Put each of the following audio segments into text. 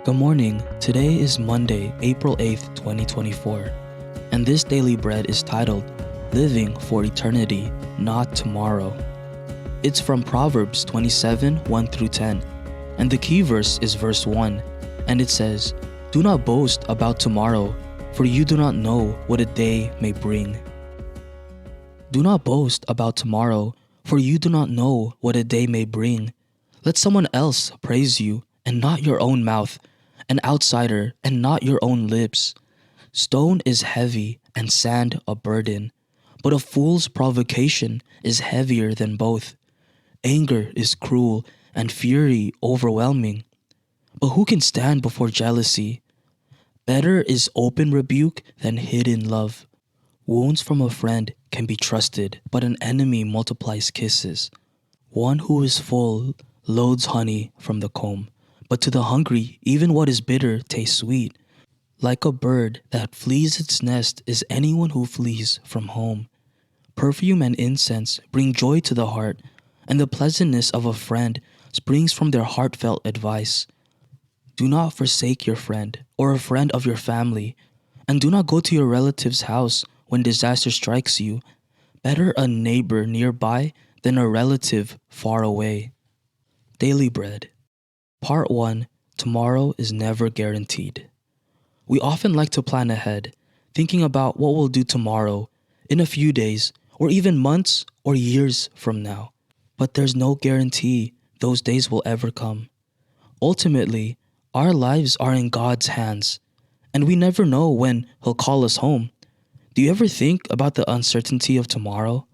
Good morning. Today is Monday, April 8th, 2024, and this daily bread is titled, Living for Eternity, Not Tomorrow. It's from Proverbs 27, 1 through 10, and the key verse is verse 1, and it says, Do not boast about tomorrow, for you do not know what a day may bring. Do not boast about tomorrow, for you do not know what a day may bring. Let someone else praise you, and not your own mouth, an outsider, and not your own lips. Stone is heavy, and sand a burden, but a fool's provocation is heavier than both. Anger is cruel, and fury overwhelming. But who can stand before jealousy? Better is open rebuke than hidden love. Wounds from a friend can be trusted, but an enemy multiplies kisses. One who is full loads honey from the comb, but to the hungry, even what is bitter tastes sweet. Like a bird that flees its nest is anyone who flees from home. Perfume and incense bring joy to the heart, and the pleasantness of a friend springs from their heartfelt advice. Do not forsake your friend or a friend of your family, and do not go to your relative's house when disaster strikes you. Better a neighbor nearby than a relative far away. Daily Bread. Part 1. Tomorrow is never guaranteed. We often like to plan ahead, thinking about what we'll do tomorrow, in a few days, or even months or years from now. But there's no guarantee those days will ever come. Ultimately, our lives are in God's hands, and we never know when He'll call us home. Do you ever think about the uncertainty of tomorrow?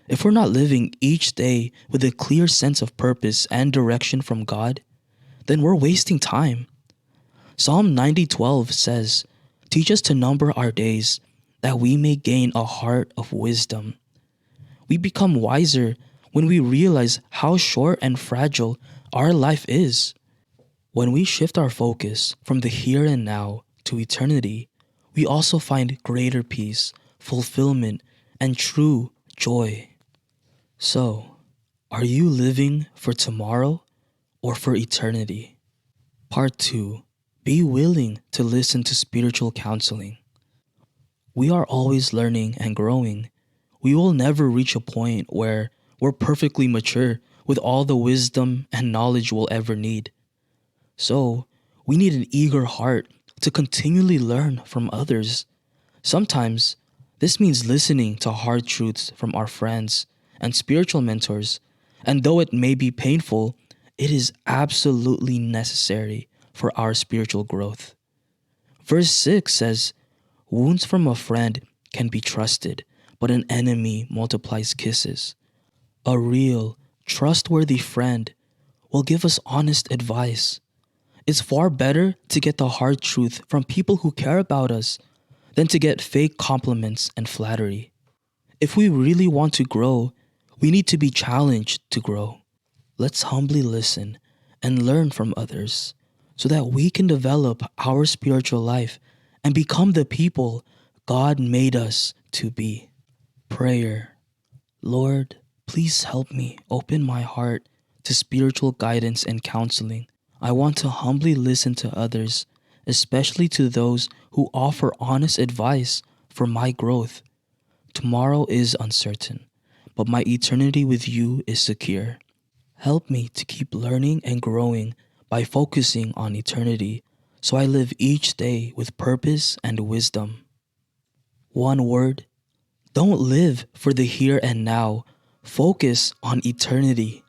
If we're not living each day with a clear sense of purpose and direction from God, then we're wasting time. Psalm 90:12 says, Teach us to number our days, that we may gain a heart of wisdom. We become wiser when we realize how short and fragile our life is. When we shift our focus from the here and now to eternity, we also find greater peace, fulfillment, and true joy. So, are you living for tomorrow or for eternity? Part 2. Be willing to listen to spiritual counseling. We are always learning and growing. We will never reach a point where we're perfectly mature with all the wisdom and knowledge we'll ever need. So, we need an eager heart to continually learn from others. Sometimes, this means listening to hard truths from our friends and spiritual mentors, and though it may be painful, it is absolutely necessary for our spiritual growth. Verse 6 says, Wounds from a friend can be trusted, but an enemy multiplies kisses. A real, trustworthy friend will give us honest advice. It's far better to get the hard truth from people who care about us than to get fake compliments and flattery. If we really want to grow, we need to be challenged to grow. Let's humbly listen and learn from others so that we can develop our spiritual life and become the people God made us to be. Prayer. Lord, please help me open my heart to spiritual guidance and counseling. I want to humbly listen to others, especially to those who offer honest advice for my growth. Tomorrow is uncertain, but my eternity with you is secure. Help me to keep learning and growing by focusing on eternity, so I live each day with purpose and wisdom. One word: don't live for the here and now. Focus on eternity.